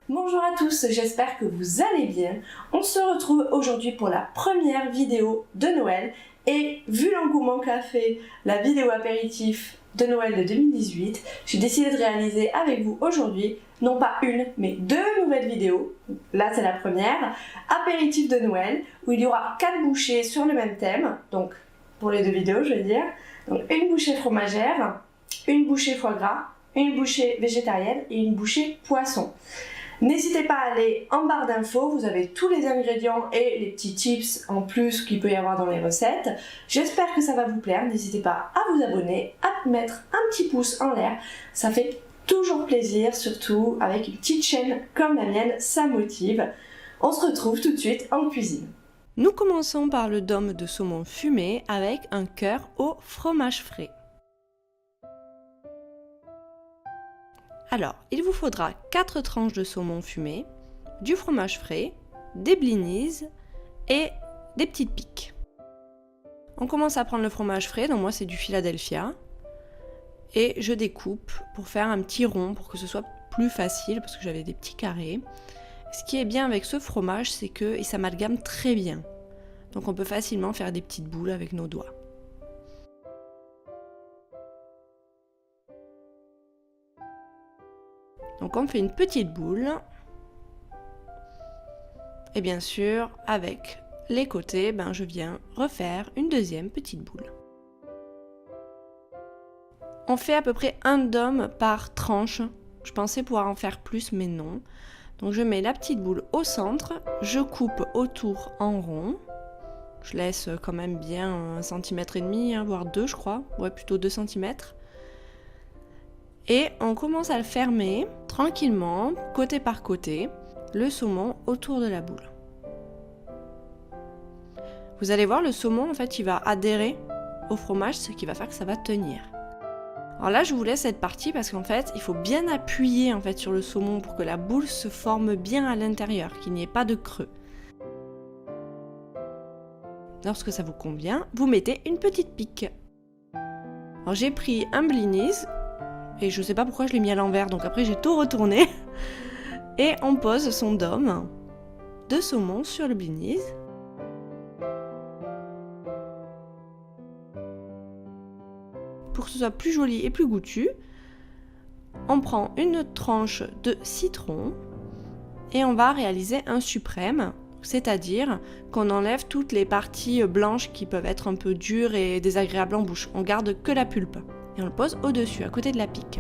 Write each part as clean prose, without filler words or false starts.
Bonjour à tous, j'espère que vous allez bien. On se retrouve aujourd'hui pour la première vidéo de Noël et vu l'engouement qu'a fait la vidéo apéritif de Noël de 2018, j'ai décidé de réaliser avec vous aujourd'hui non pas une mais deux nouvelles vidéos. Là c'est la première, apéritif de Noël où il y aura 4 bouchées sur le même thème, donc pour les deux vidéos je veux dire. Donc une bouchée fromagère, une bouchée foie gras, une bouchée végétarienne et une bouchée poisson. N'hésitez pas à aller en barre d'infos, vous avez tous les ingrédients et les petits tips en plus qu'il peut y avoir dans les recettes. J'espère que ça va vous plaire, n'hésitez pas à vous abonner, à mettre un petit pouce en l'air, ça fait toujours plaisir, surtout avec une petite chaîne comme la mienne, ça motive. On se retrouve tout de suite en cuisine. Nous commençons par le dôme de saumon fumé avec un cœur au fromage frais. Alors, il vous faudra 4 tranches de saumon fumé, du fromage frais, des blinis et des petites piques. On commence à prendre le fromage frais, donc moi c'est du Philadelphia, et je découpe pour faire un petit rond pour que ce soit plus facile parce que j'avais des petits carrés. Ce qui est bien avec ce fromage, c'est qu'il s'amalgame très bien, donc on peut facilement faire des petites boules avec nos doigts. Donc on fait une petite boule et bien sûr avec les côtés, je viens refaire une deuxième petite boule. On fait à peu près un dôme par tranche. Je pensais pouvoir en faire plus mais non. Donc je mets la petite boule au centre, je coupe autour en rond. Je laisse quand même bien 1,5 cm, voire 2 je crois, ouais plutôt 2 cm. Et on commence à le fermer tranquillement, côté par côté, le saumon autour de la boule. Vous allez voir, le saumon, en fait, il va adhérer au fromage, ce qui va faire que ça va tenir. Alors là, je vous laisse cette partie parce qu'en fait, il faut bien appuyer en fait, sur le saumon pour que la boule se forme bien à l'intérieur, qu'il n'y ait pas de creux. Lorsque ça vous convient, vous mettez une petite pique. Alors j'ai pris un blinis. Et je sais pas pourquoi je l'ai mis à l'envers, donc après j'ai tout retourné. Et on pose son dôme de saumon sur le blinis. Pour que ce soit plus joli et plus goûtu, on prend une tranche de citron et on va réaliser un suprême, c'est-à-dire qu'on enlève toutes les parties blanches qui peuvent être un peu dures et désagréables en bouche. On garde que la pulpe. Et on le pose au-dessus, à côté de la pique.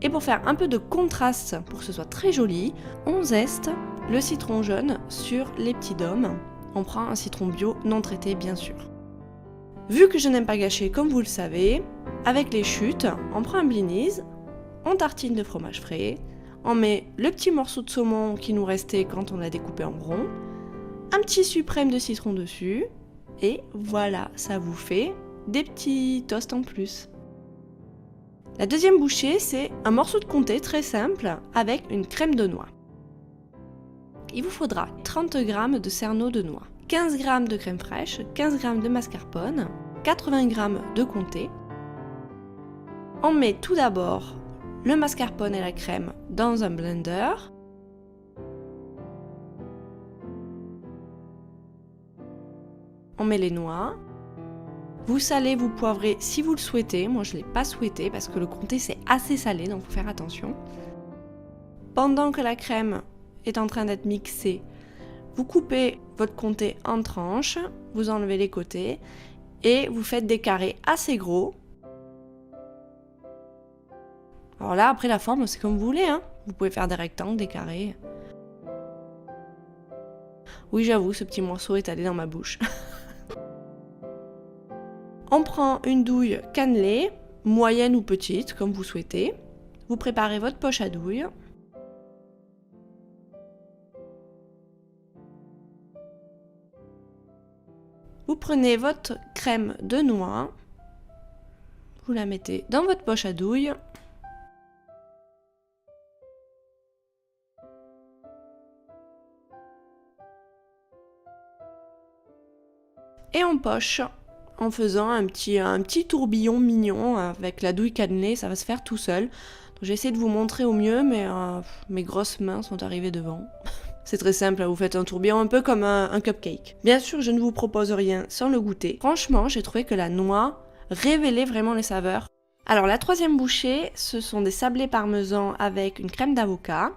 Et pour faire un peu de contraste, pour que ce soit très joli, on zeste le citron jaune sur les petits dômes. On prend un citron bio non traité, bien sûr. Vu que je n'aime pas gâcher, comme vous le savez, avec les chutes, on prend un blinis, on tartine de fromage frais, on met le petit morceau de saumon qui nous restait quand on l'a découpé en rond, un petit suprême de citron dessus, et voilà, ça vous fait des petits toasts en plus. La deuxième bouchée, c'est un morceau de comté très simple avec une crème de noix. Il vous faudra 30 g de cerneau de noix, 15 g de crème fraîche, 15 g de mascarpone, 80 g de comté. On met tout d'abord le mascarpone et la crème dans un blender. On met les noix. Vous salez, vous poivrez si vous le souhaitez. Moi, je ne l'ai pas souhaité parce que le comté, c'est assez salé, donc il faut faire attention. Pendant que la crème est en train d'être mixée, vous coupez votre comté en tranches, vous enlevez les côtés et vous faites des carrés assez gros. Alors là, après la forme, c'est comme vous voulez, hein. Vous pouvez faire des rectangles, des carrés. Oui, j'avoue, ce petit morceau est allé dans ma bouche. On prend une douille cannelée, moyenne ou petite, comme vous souhaitez. Vous préparez votre poche à douille. Vous prenez votre crème de noix. Vous la mettez dans votre poche à douille. Et on poche en faisant un petit tourbillon mignon avec la douille cannelée, ça va se faire tout seul. Donc, j'ai essayé de vous montrer au mieux, mais mes grosses mains sont arrivées devant. C'est très simple, vous faites un tourbillon un peu comme un cupcake. Bien sûr, je ne vous propose rien sans le goûter. Franchement, j'ai trouvé que la noix révélait vraiment les saveurs. Alors la troisième bouchée, ce sont des sablés parmesan avec une crème d'avocat.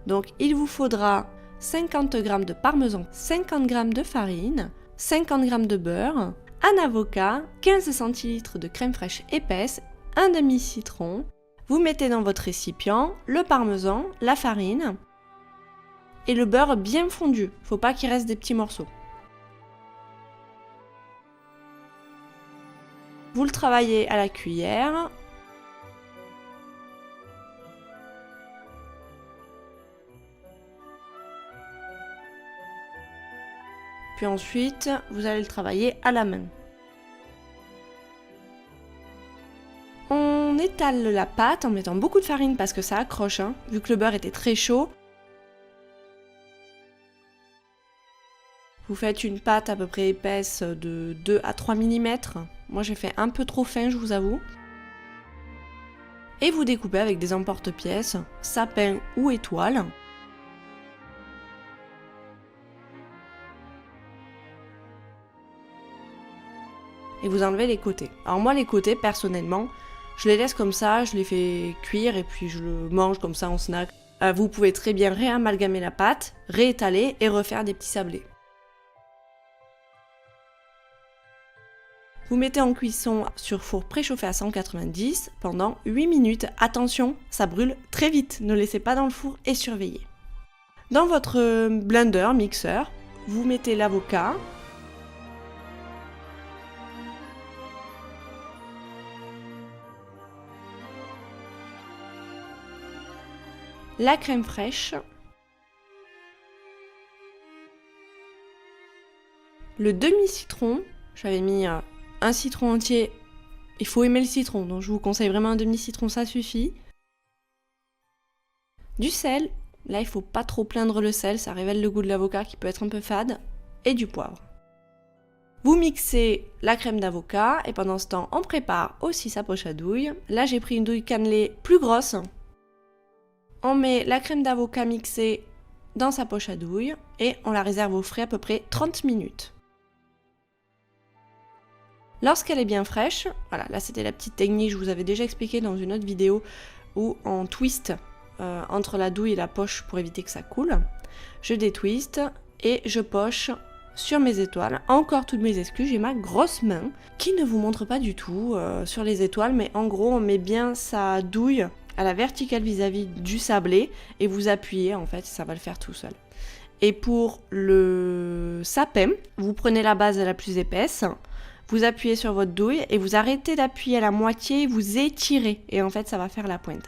Donc il vous faudra 50 g de parmesan, 50 g de farine, 50 g de beurre, un avocat, 15 centilitres de crème fraîche épaisse, un demi-citron. Vous mettez dans votre récipient le parmesan, la farine et le beurre bien fondu. Faut pas qu'il reste des petits morceaux. Vous le travaillez à la cuillère. Puis ensuite, vous allez le travailler à la main. On étale la pâte en mettant beaucoup de farine parce que ça accroche, vu que le beurre était très chaud. Vous faites une pâte à peu près épaisse de 2 à 3 mm. Moi j'ai fait un peu trop fin, je vous avoue. Et vous découpez avec des emporte-pièces, sapin ou étoile. Et vous enlevez les côtés. Alors moi les côtés, personnellement, je les laisse comme ça, je les fais cuire et puis je le mange comme ça en snack. Vous pouvez très bien réamalgamer la pâte, réétaler et refaire des petits sablés. Vous mettez en cuisson sur four préchauffé à 190 pendant 8 minutes. Attention, ça brûle très vite, ne laissez pas dans le four et surveillez. Dans votre blender, mixeur, vous mettez l'avocat, la crème fraîche, le demi-citron, j'avais mis un citron entier, il faut aimer le citron, donc je vous conseille vraiment un demi-citron, ça suffit. Du sel, là il faut pas trop plaindre le sel, ça révèle le goût de l'avocat qui peut être un peu fade, et du poivre. Vous mixez la crème d'avocat, et pendant ce temps on prépare aussi sa poche à douille. Là j'ai pris une douille cannelée plus grosse. On met la crème d'avocat mixée dans sa poche à douille, et on la réserve au frais à peu près 30 minutes. Lorsqu'elle est bien fraîche, voilà, là c'était la petite technique, je vous avais déjà expliqué dans une autre vidéo où on twist entre la douille et la poche pour éviter que ça coule. Je détwiste et je poche sur mes étoiles. Encore toutes mes excuses, j'ai ma grosse main qui ne vous montre pas du tout sur les étoiles, mais en gros on met bien sa douille à la verticale vis-à-vis du sablé et vous appuyez, en fait ça va le faire tout seul. Et pour le sapin, vous prenez la base la plus épaisse, vous appuyez sur votre douille et vous arrêtez d'appuyer à la moitié et vous étirez. Et en fait, ça va faire la pointe.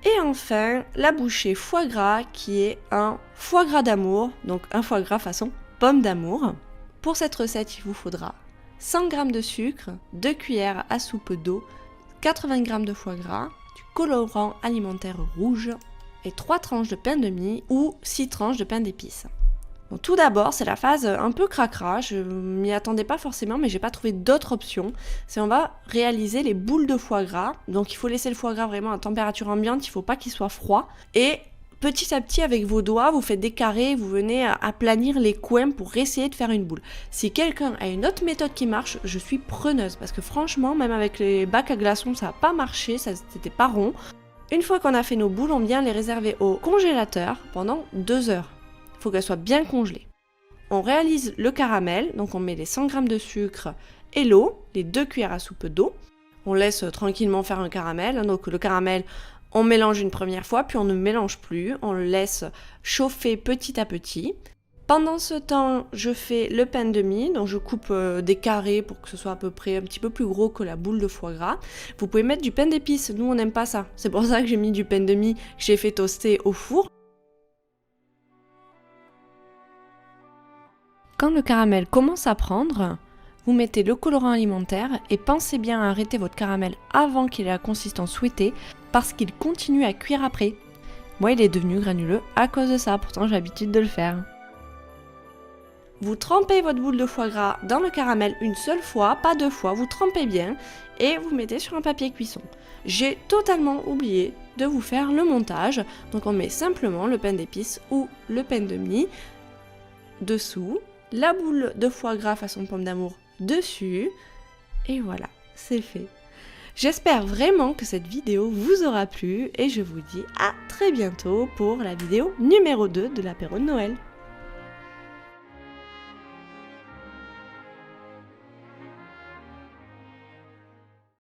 Et enfin, la bouchée foie gras qui est un foie gras d'amour. Donc un foie gras façon pomme d'amour. Pour cette recette, il vous faudra 100 g de sucre, 2 cuillères à soupe d'eau, 80 g de foie gras, du colorant alimentaire rouge et 3 tranches de pain de mie ou 6 tranches de pain d'épices. Donc, tout d'abord, c'est la phase un peu cracra, je m'y attendais pas forcément, mais j'ai pas trouvé d'autres options. C'est on va réaliser les boules de foie gras, donc il faut laisser le foie gras vraiment à température ambiante, il faut pas qu'il soit froid. Et petit à petit, avec vos doigts, vous faites des carrés, vous venez aplanir les coins pour essayer de faire une boule. Si quelqu'un a une autre méthode qui marche, je suis preneuse, parce que franchement, même avec les bacs à glaçons, ça n'a pas marché, ça c'était pas rond. Une fois qu'on a fait nos boules, on vient les réserver au congélateur pendant 2 heures. Il faut qu'elle soit bien congelée. On réalise le caramel, donc on met les 100 g de sucre et l'eau, les 2 cuillères à soupe d'eau. On laisse tranquillement faire un caramel, donc le caramel, on mélange une première fois, puis on ne mélange plus, on le laisse chauffer petit à petit. Pendant ce temps, je fais le pain de mie, donc je coupe des carrés pour que ce soit à peu près un petit peu plus gros que la boule de foie gras. Vous pouvez mettre du pain d'épices, nous on n'aime pas ça, c'est pour ça que j'ai mis du pain de mie que j'ai fait toaster au four. Quand le caramel commence à prendre, vous mettez le colorant alimentaire et pensez bien à arrêter votre caramel avant qu'il ait la consistance souhaitée parce qu'il continue à cuire après. Moi, il est devenu granuleux à cause de ça, pourtant j'ai l'habitude de le faire. Vous trempez votre boule de foie gras dans le caramel une seule fois, pas 2 fois, vous trempez bien et vous mettez sur un papier cuisson. J'ai totalement oublié de vous faire le montage, donc on met simplement le pain d'épices ou le pain de mie dessous, la boule de foie gras façon pomme d'amour dessus, et voilà, c'est fait. J'espère vraiment que cette vidéo vous aura plu et je vous dis à très bientôt pour la vidéo numéro 2 de l'apéro de Noël.